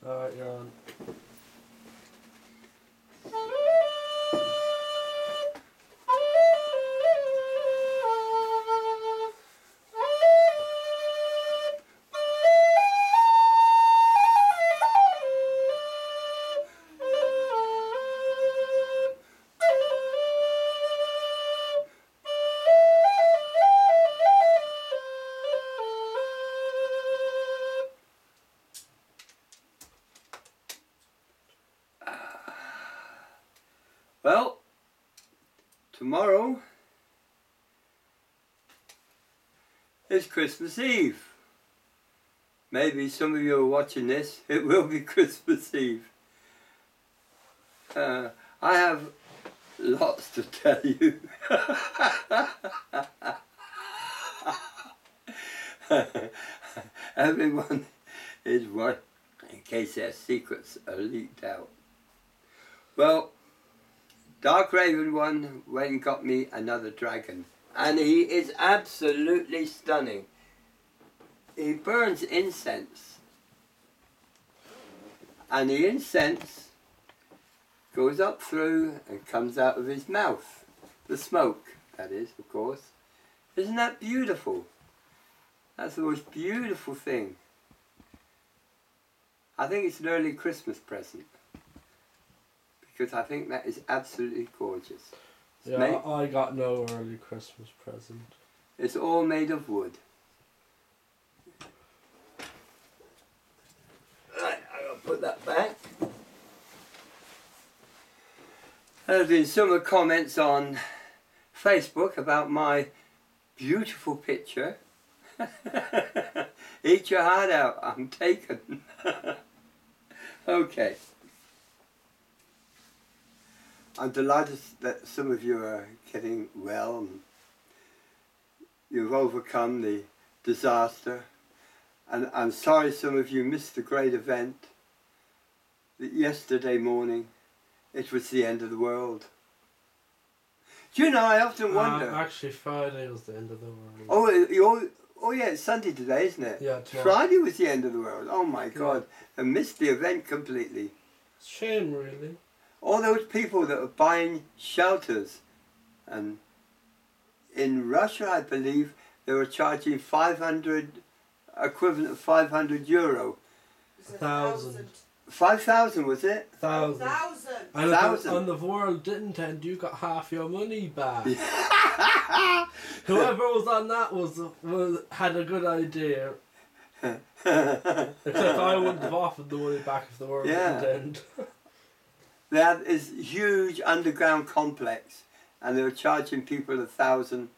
Alright, you're on. Well, tomorrow is Christmas Eve. Maybe some of you are watching this, it will be Christmas Eve. I have lots to tell you. Everyone is worried in case their secrets are leaked out. Well, Dark Raven One went and got me another dragon, and he is absolutely stunning. He burns incense, and the incense goes up through and comes out of his mouth. The smoke, that is, of course. Isn't that beautiful? That's the most beautiful thing. I think it's an early Christmas present, because I think that is absolutely gorgeous. Yeah, I got no early Christmas present. It's all made of wood. Right, I'll put that back. There's been some comments on Facebook about my beautiful picture. Eat your heart out, I'm taken. Okay. I'm delighted that some of you are getting well and you've overcome the disaster. And I'm sorry some of you missed the great event. That yesterday morning, it was the end of the world. Do you know, I often wonder... Actually, Friday was the end of the world. Oh yeah, it's Sunday today, isn't it? Yeah, tomorrow. Friday was the end of the world. Oh my God, I missed the event completely. Shame, really. All those people that are buying shelters, and in Russia, I believe, they were charging 500, equivalent of 500 euro. 1,000. 5,000 was it? 1,000. And if the world didn't end, you got half your money back. Whoever was on that had a good idea. Except I wouldn't have offered the money back if the world didn't end. They had this huge underground complex, and they were charging people 1,000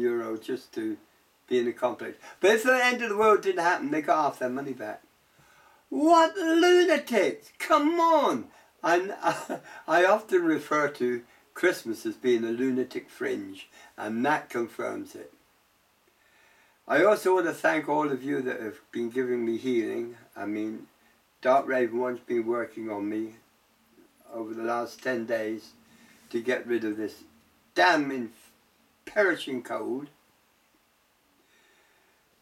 euro just to be in the complex. But if the end of the world didn't happen, they got half their money back. What lunatics! Come on! I often refer to Christmas as being a lunatic fringe, and that confirms it. I also want to thank all of you that have been giving me healing. I mean, Dark Raven One's been working on me over the last 10 days to get rid of this damn perishing cold.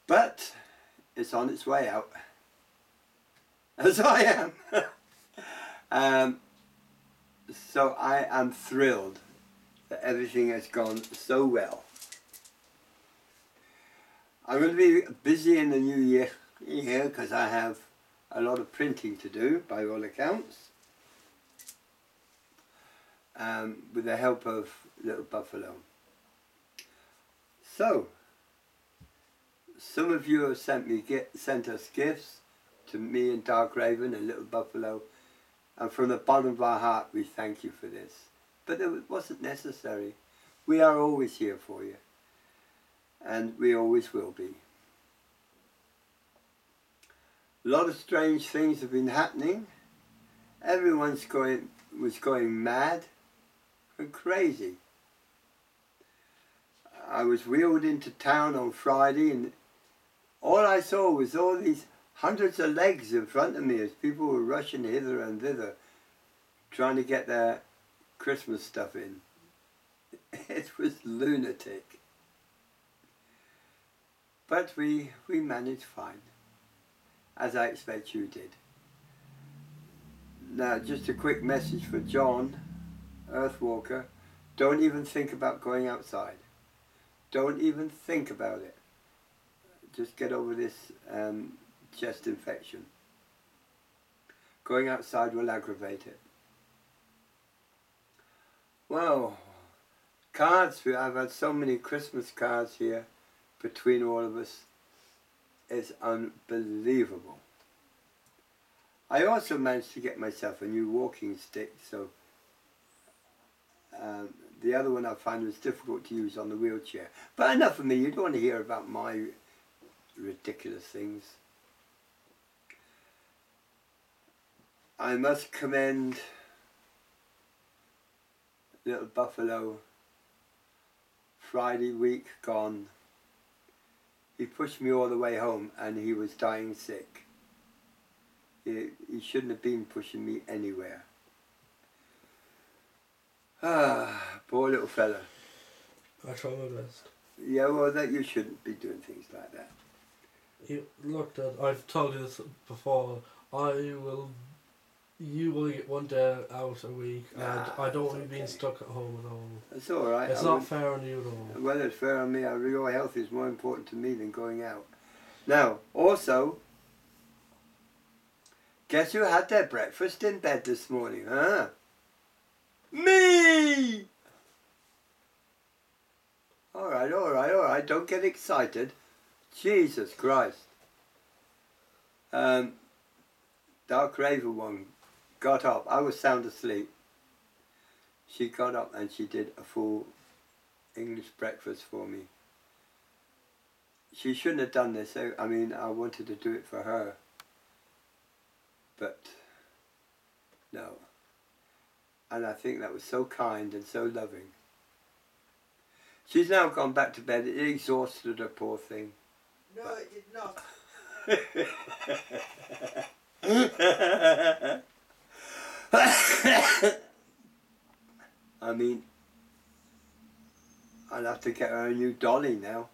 But it's on its way out. As I am. So I am thrilled that everything has gone so well. I'm going to be busy in the new year because I have a lot of printing to do, by all accounts, with the help of Little Buffalo. So, some of you have sent us gifts to me and Dark Raven and Little Buffalo, and from the bottom of our heart we thank you for this. But it wasn't necessary. We are always here for you, and we always will be. A lot of strange things have been happening. Everyone was going mad and crazy. I was wheeled into town on Friday, and all I saw was all these hundreds of legs in front of me as people were rushing hither and thither, trying to get their Christmas stuff in. It was lunatic. But we managed fine. as I expect you did. Now, just a quick message for John, Earthwalker. Don't even think about going outside. Don't even think about it. Just get over this chest infection. Going outside will aggravate it. Well, cards. I've had so many Christmas cards here between all of us. It's unbelievable. I also managed to get myself a new walking stick, so the other one I found was difficult to use on the wheelchair. But enough of me, you don't want to hear about my ridiculous things. I must commend Little Buffalo. Friday week gone. He pushed me all the way home and he was dying sick. He shouldn't have been pushing me anywhere. Ah, poor little fella. I try my best. Yeah, well, that you shouldn't be doing things like that. I've told you this before, you will get one day out a week, and I don't want you being stuck at home at all. It's alright. It's not fair on you at all. Well, it's fair on me. Your health is more important to me than going out. Now, also, guess who had their breakfast in bed this morning, huh? Me! Alright, don't get excited. Jesus Christ. Dark Raven one got up. I was sound asleep. She got up and she did a full English breakfast for me. She shouldn't have done this. I mean, I wanted to do it for her. But, no. And I think that was so kind and so loving. She's now gone back to bed. It exhausted her, poor thing. No, it did not. I mean, I'll have to get her a new dolly now.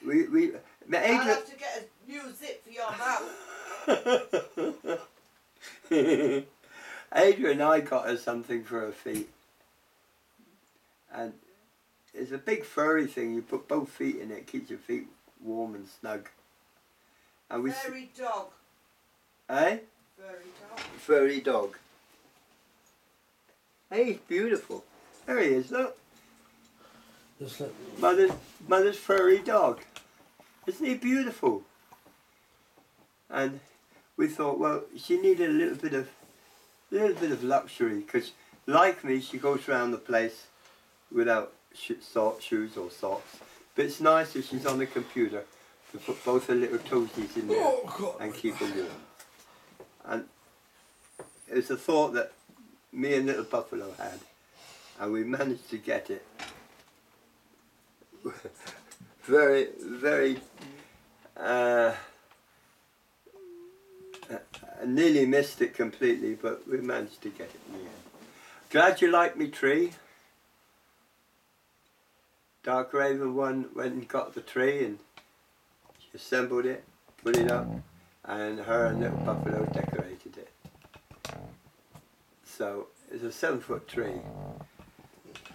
I'll have to get a new zip for your mouth. Adrian and I got her something for her feet. And it's a big furry thing. You put both feet in it, keeps your feet warm and snug. And we Furry dog. Eh? Furry dog. Furry dog. Hey, he's beautiful. There he is, look. Mother's furry dog. Isn't he beautiful? And we thought, well, she needed a little bit of luxury, because like me, she goes around the place without shoes or socks. But it's nice if she's on the computer to put both her little toesies in there and keep her warm. And it's a thought that me and Little Buffalo had, and we managed to get it. Very, very nearly missed it completely, but we managed to get it in the end. Glad you like me tree. Dark Raven one went and got the tree and she assembled it, put it up, and her and Little Buffalo decorated it. So it's a 7-foot tree.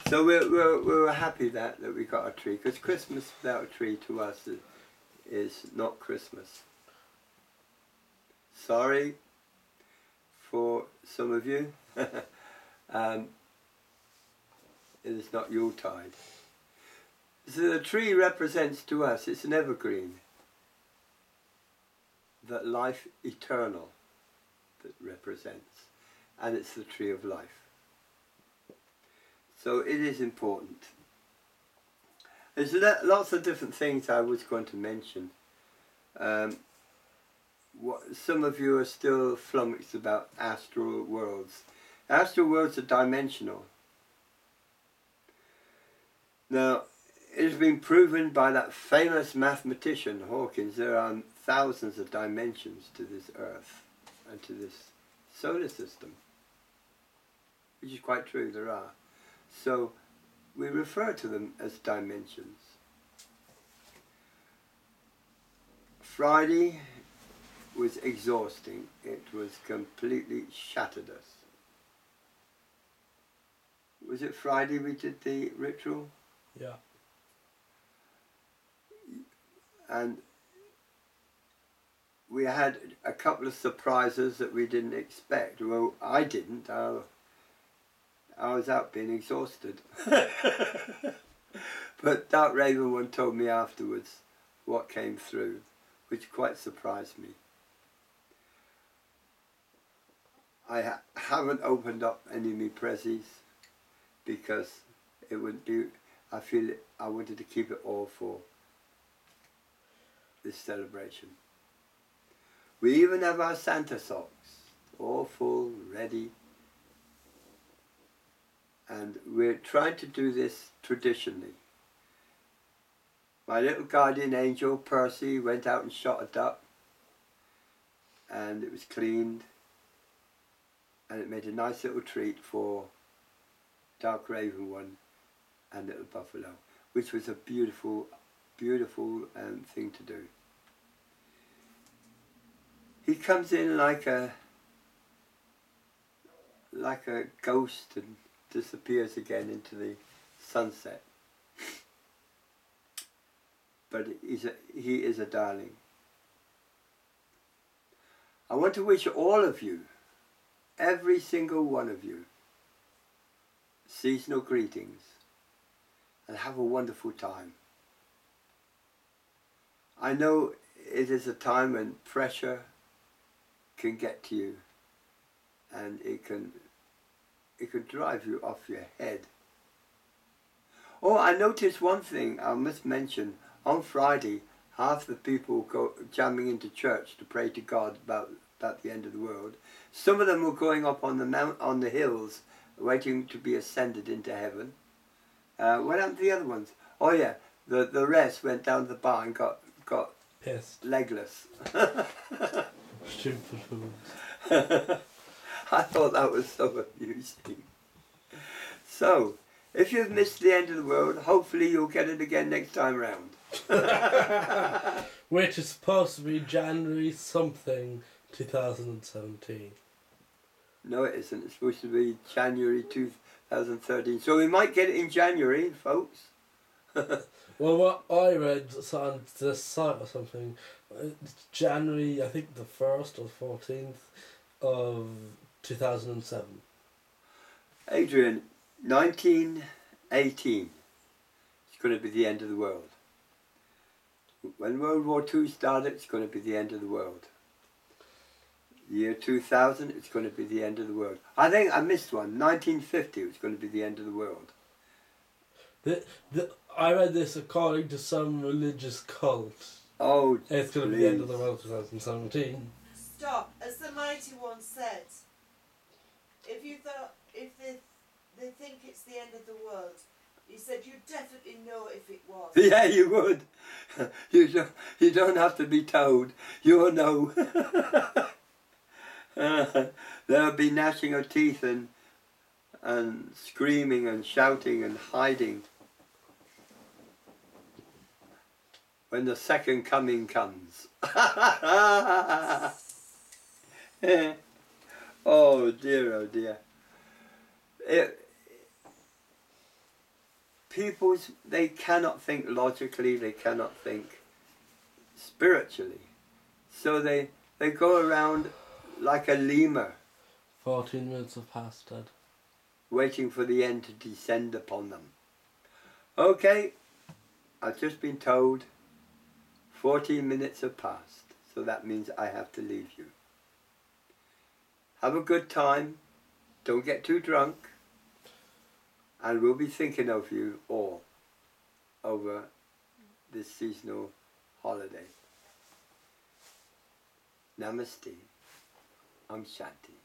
So we were happy that we got a tree, because Christmas without a tree to us is not Christmas. Sorry for some of you. It is not Yuletide. So the tree represents to us, it's an evergreen, that life eternal that represents, and it's the tree of life. So it is important. There's lots of different things I was going to mention. Some of you are still flummoxed about astral worlds. Astral worlds are dimensional. Now, it has been proven by that famous mathematician, Hawkins, there are thousands of dimensions to this Earth and to this solar system. Which is quite true, there are. So, we refer to them as dimensions. Friday was exhausting. It was completely shattered us. Was it Friday we did the ritual? Yeah. And we had a couple of surprises that we didn't expect. Well, I didn't. I was out being exhausted. But Dark Raven one told me afterwards what came through, which quite surprised me. I haven't opened up any of my prezzies because it wouldn't be, I wanted to keep it all for this celebration. We even have our Santa socks, all full, ready. And we're trying to do this traditionally. My little guardian angel, Percy, went out and shot a duck. And it was cleaned. And it made a nice little treat for Dark Raven one and Little Buffalo, which was a beautiful, beautiful thing to do. He comes in like a ghost and disappears again into the sunset. But he is a darling. I want to wish all of you, every single one of you, seasonal greetings and have a wonderful time. I know it is a time when pressure can get to you and it can drive you off your head. Oh, I noticed one thing I must mention. On Friday, half the people go jamming into church to pray to God about the end of the world. Some of them were going up on the hills, waiting to be ascended into heaven. What happened to the other ones? Oh yeah, the rest went down to the bar and got pissed, legless. Stupid fools. I thought that was so amusing. So, if you've missed the end of the world, hopefully you'll get it again next time round. Which is supposed to be January something 2017. No, it isn't. It's supposed to be January 2013. So we might get it in January, folks. Well, what I read on this site or something, it's January, I think the 1st or 14th of 2007. Adrian, 1918 is going to be the end of the world. When World War II started, it's going to be the end of the world. Year 2000, it's going to be the end of the world. I think I missed one. 1950, it's going to be the end of the world. I read this according to some religious cult. Oh, it's going to be the end of the world 2017. Stop. As the Mighty One said, if they think it's the end of the world, he said you'd definitely know if it was. Yeah, you would. You don't have to be told. You'll know. There'll be gnashing of teeth and screaming and shouting and hiding when the second coming comes. Oh dear, oh dear. People, they cannot think logically, they cannot think spiritually. So they go around like a lemur. 14 minutes have passed, Dad. Waiting for the end to descend upon them. Okay, I've just been told 14 minutes have passed, so that means I have to leave you. Have a good time, don't get too drunk, and we'll be thinking of you all over this seasonal holiday. Namaste. Om Shanti.